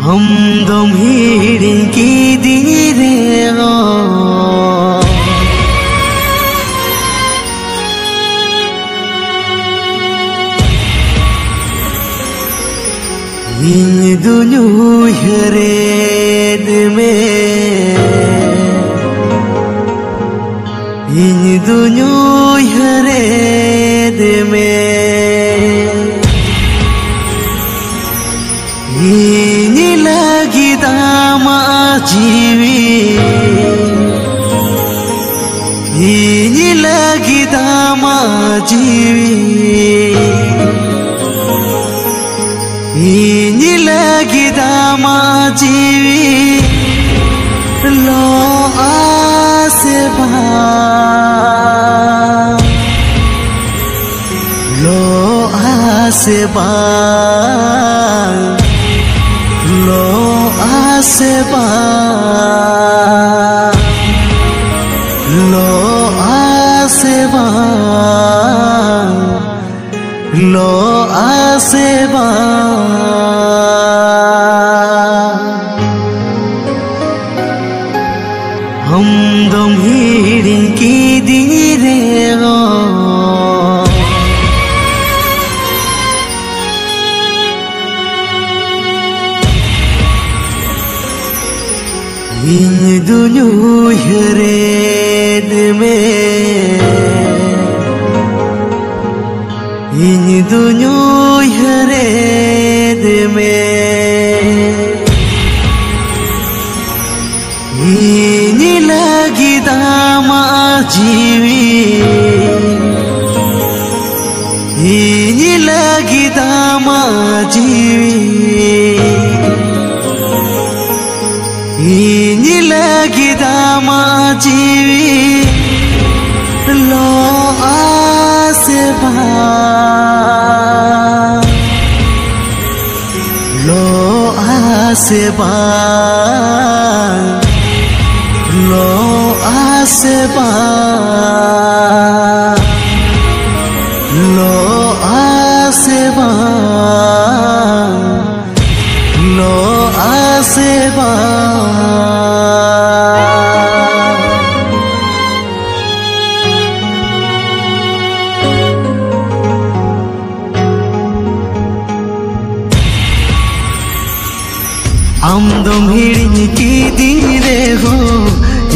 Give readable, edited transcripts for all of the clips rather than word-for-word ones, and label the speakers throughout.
Speaker 1: हम दम हिड़िंग की दीरेगा इन दुनिया हरेद में इन दुनिया हरेद में ini lagi dama jiwi ini lagi dama jiwi ini lagi dama jiwi lo aseba lo aseba lo aseba lo aseba lo aseba हम दम हिड़िंग की दीरेगा इन दुनिया हरेद में इन दुनिया हरेद में ini lagi dama jiwi ini lagi dama jiwi ini lagi dama jiwi lo aseba lo aseba lo aseba lo aseba lo aseba हम दम हिड़िंग की दीरेगा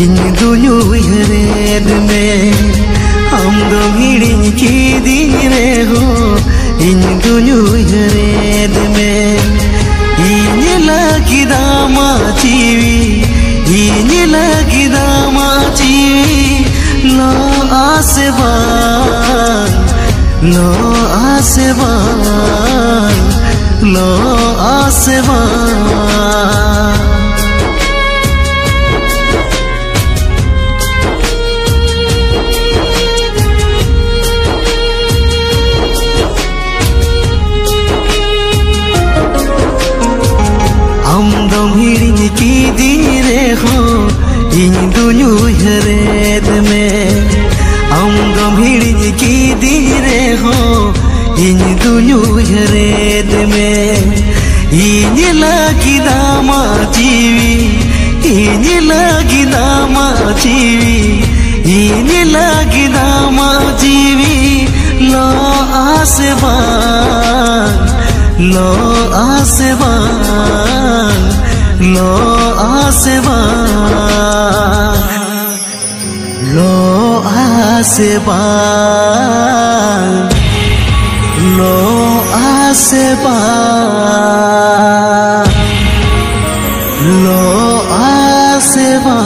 Speaker 1: इन दुनिया हरेद में हम दम हिड़िंग की दीरेगा इन दुनिया हरेद में इन लगी दामा जीवी इन लगी दामा जीवी लो आसबा लो आसबा लो आसबा हिड़िंग की दीरेगा इन दुनिया हरेद में हम दम हिड़िंग की दीरेगा इन दुनिया हरेद में इन लगी दामा जीवी इन लगी दामा जीवी इन लगी दामा जीवी lo aseba lo aseba lo aseba lo aseba lo aseba lo aseba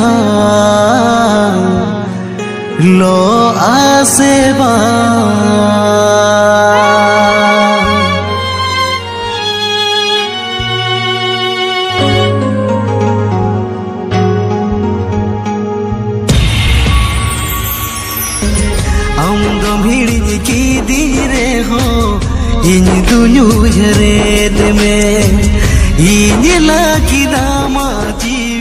Speaker 1: lo aseba हिड़िंग की दीरेगा इन दुनिया हरेद में इन लगी दामा जी।